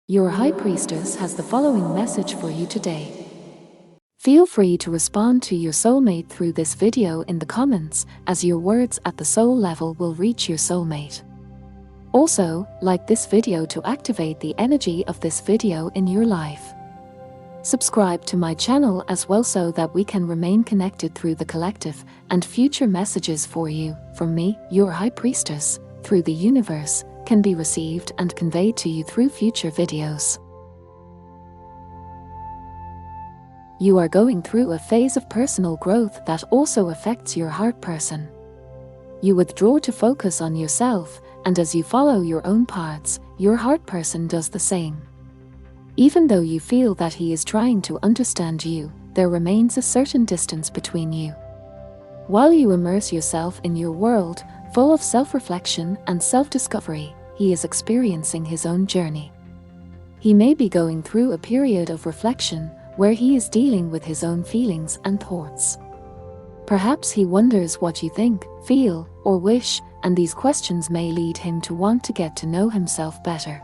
Your High Priestess has the following message for you today. Feel free to respond to your soulmate through this video in the comments, as your words at the soul level will reach your soulmate. Also, like this video to activate the energy of this video in your life. Subscribe to my channel as well so that we can remain connected through the collective and future messages for you, from me, your High Priestess, through the universe, can be received and conveyed to you through future videos. You are going through a phase of personal growth that also affects your heart person. You withdraw to focus on yourself, and as you follow your own paths, your heart person does the same. Even though you feel that he is trying to understand you, there remains a certain distance between you. While you immerse yourself in your world, full of self-reflection and self-discovery, he is experiencing his own journey. He may be going through a period of reflection where he is dealing with his own feelings and thoughts. Perhaps he wonders what you think, feel, or wish, and these questions may lead him to want to get to know himself better.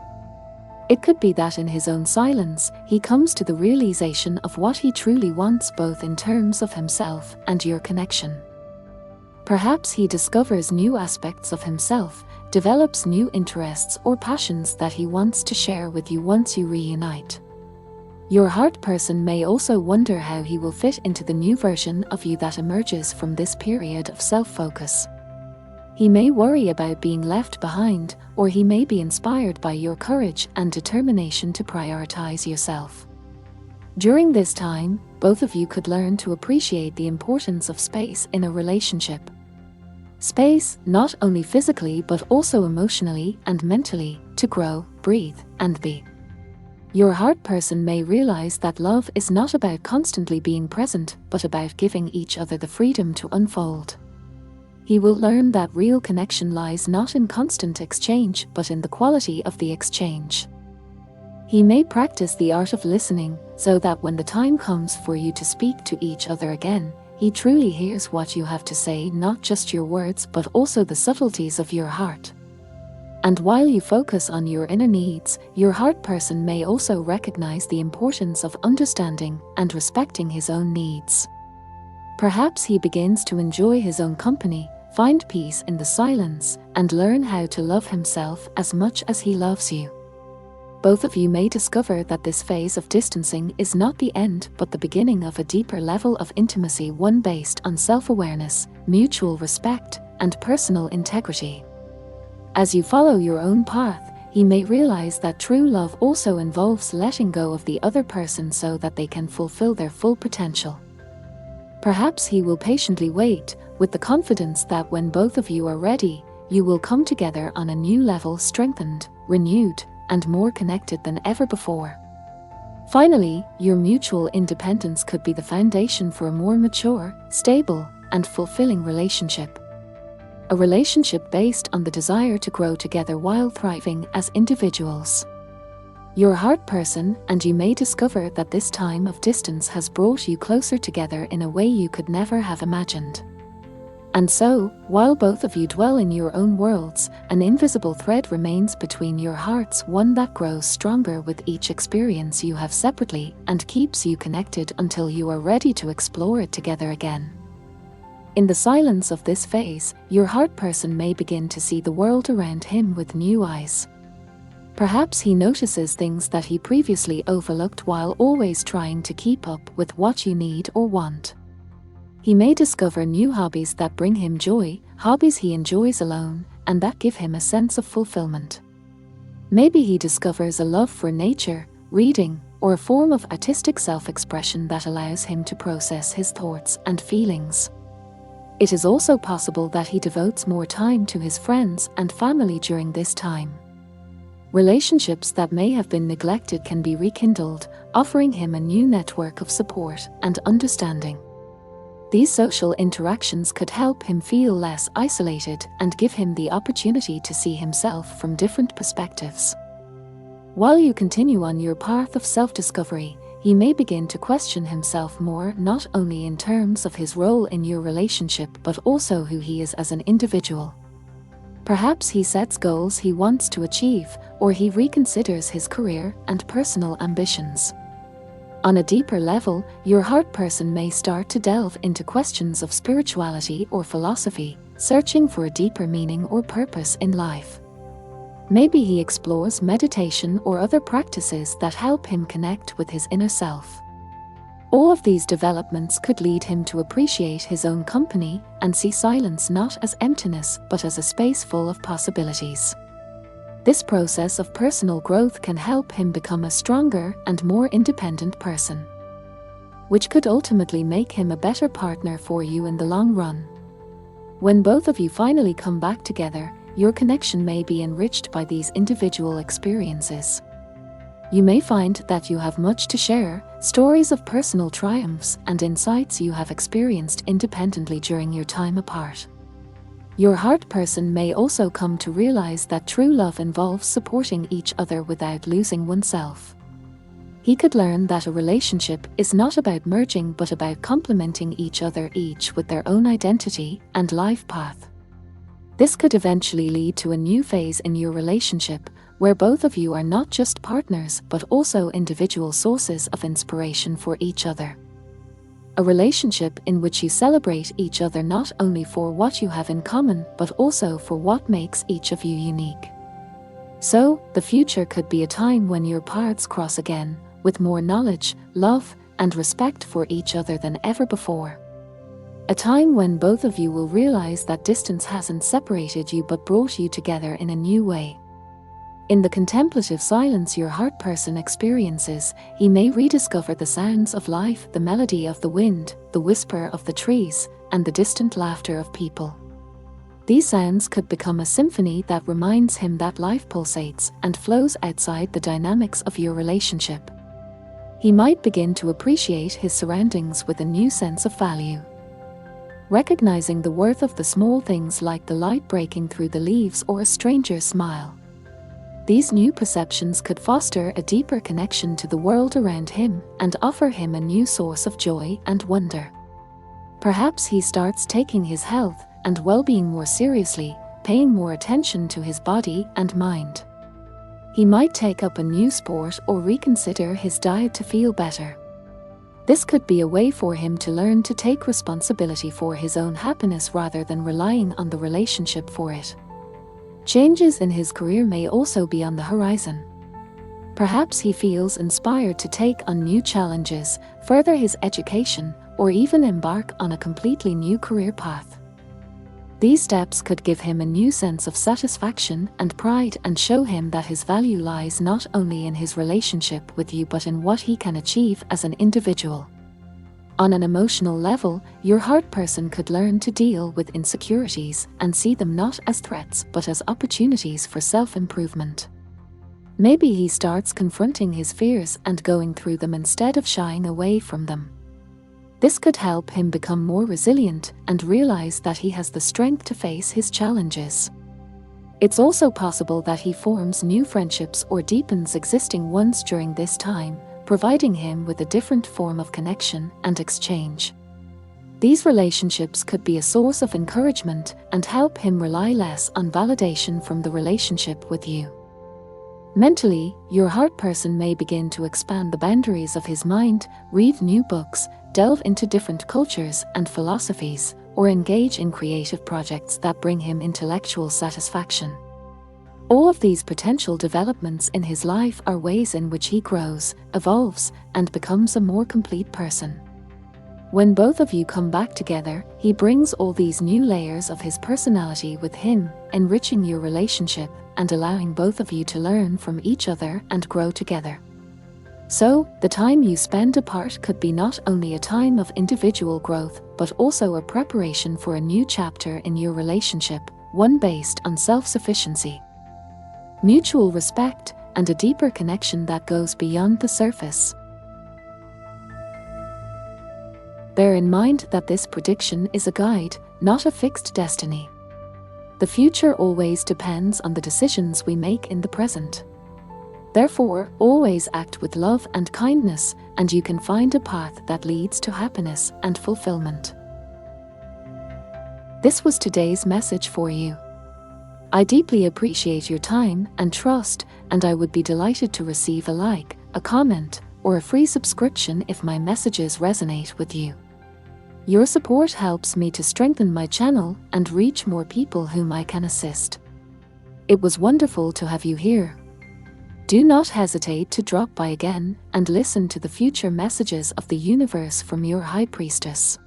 It could be that in his own silence, he comes to the realization of what he truly wants, both in terms of himself and your connection. Perhaps he discovers new aspects of himself, develops new interests or passions that he wants to share with you once you reunite. Your heart person may also wonder how he will fit into the new version of you that emerges from this period of self-focus. He may worry about being left behind, or he may be inspired by your courage and determination to prioritize yourself. During this time, both of you could learn to appreciate the importance of space in a relationship. Space, not only physically but also emotionally and mentally, to grow, breathe, and be. Your heart person may realize that love is not about constantly being present, but about giving each other the freedom to unfold. He will learn that real connection lies not in constant exchange, but in the quality of the exchange. He may practice the art of listening, so that when the time comes for you to speak to each other again, he truly hears what you have to say, not just your words but also the subtleties of your heart. And while you focus on your inner needs, your heart person may also recognize the importance of understanding and respecting his own needs. Perhaps he begins to enjoy his own company, find peace in the silence, and learn how to love himself as much as he loves you. Both of you may discover that this phase of distancing is not the end but the beginning of a deeper level of intimacy, one based on self-awareness, mutual respect, and personal integrity. As you follow your own path, he may realize that true love also involves letting go of the other person so that they can fulfill their full potential. Perhaps he will patiently wait, with the confidence that when both of you are ready, you will come together on a new level, strengthened, renewed, and more connected than ever before. Finally, your mutual independence could be the foundation for a more mature, stable, and fulfilling relationship. A relationship based on the desire to grow together while thriving as individuals. Your heart person and you may discover that this time of distance has brought you closer together in a way you could never have imagined. And so, while both of you dwell in your own worlds, an invisible thread remains between your hearts, one that grows stronger with each experience you have separately and keeps you connected until you are ready to explore it together again. In the silence of this phase, your heart person may begin to see the world around him with new eyes. Perhaps he notices things that he previously overlooked while always trying to keep up with what you need or want. He may discover new hobbies that bring him joy, hobbies he enjoys alone, and that give him a sense of fulfillment. Maybe he discovers a love for nature, reading, or a form of artistic self-expression that allows him to process his thoughts and feelings. It is also possible that he devotes more time to his friends and family during this time. Relationships that may have been neglected can be rekindled, offering him a new network of support and understanding. These social interactions could help him feel less isolated and give him the opportunity to see himself from different perspectives. While you continue on your path of self-discovery, he may begin to question himself more, not only in terms of his role in your relationship but also who he is as an individual. Perhaps he sets goals he wants to achieve, or he reconsiders his career and personal ambitions. On a deeper level, your heart person may start to delve into questions of spirituality or philosophy, searching for a deeper meaning or purpose in life. Maybe he explores meditation or other practices that help him connect with his inner self. All of these developments could lead him to appreciate his own company and see silence not as emptiness but as a space full of possibilities. This process of personal growth can help him become a stronger and more independent person, which could ultimately make him a better partner for you in the long run. When both of you finally come back together, your connection may be enriched by these individual experiences. You may find that you have much to share, stories of personal triumphs and insights you have experienced independently during your time apart. Your heart person may also come to realize that true love involves supporting each other without losing oneself. He could learn that a relationship is not about merging but about complementing each other, each with their own identity and life path. This could eventually lead to a new phase in your relationship, where both of you are not just partners but also individual sources of inspiration for each other. A relationship in which you celebrate each other not only for what you have in common but also for what makes each of you unique. So, the future could be a time when your paths cross again, with more knowledge, love, and respect for each other than ever before. A time when both of you will realize that distance hasn't separated you but brought you together in a new way. In the contemplative silence your heart person experiences, he may rediscover the sounds of life, the melody of the wind, the whisper of the trees, and the distant laughter of people. These sounds could become a symphony that reminds him that life pulsates and flows outside the dynamics of your relationship. He might begin to appreciate his surroundings with a new sense of value, recognizing the worth of the small things like the light breaking through the leaves or a stranger's smile. These new perceptions could foster a deeper connection to the world around him and offer him a new source of joy and wonder. Perhaps he starts taking his health and well-being more seriously, paying more attention to his body and mind. He might take up a new sport or reconsider his diet to feel better. This could be a way for him to learn to take responsibility for his own happiness rather than relying on the relationship for it. Changes in his career may also be on the horizon. Perhaps he feels inspired to take on new challenges, further his education, or even embark on a completely new career path. These steps could give him a new sense of satisfaction and pride and show him that his value lies not only in his relationship with you but in what he can achieve as an individual. On an emotional level, your heart person could learn to deal with insecurities and see them not as threats but as opportunities for self-improvement. Maybe he starts confronting his fears and going through them instead of shying away from them. This could help him become more resilient and realize that he has the strength to face his challenges. It's also possible that he forms new friendships or deepens existing ones during this time, providing him with a different form of connection and exchange. These relationships could be a source of encouragement and help him rely less on validation from the relationship with you. Mentally, your heart person may begin to expand the boundaries of his mind, read new books, delve into different cultures and philosophies, or engage in creative projects that bring him intellectual satisfaction. All of these potential developments in his life are ways in which he grows, evolves, and becomes a more complete person. When both of you come back together, he brings all these new layers of his personality with him, enriching your relationship and allowing both of you to learn from each other and grow together. So, the time you spend apart could be not only a time of individual growth, but also a preparation for a new chapter in your relationship, one based on self-sufficiency, mutual respect, and a deeper connection that goes beyond the surface. Bear in mind that this prediction is a guide, not a fixed destiny. The future always depends on the decisions we make in the present. Therefore, always act with love and kindness, and you can find a path that leads to happiness and fulfillment. This was today's message for you. I deeply appreciate your time and trust, and I would be delighted to receive a like, a comment, or a free subscription if my messages resonate with you. Your support helps me to strengthen my channel and reach more people whom I can assist. It was wonderful to have you here. Do not hesitate to drop by again and listen to the future messages of the universe from your High Priestess.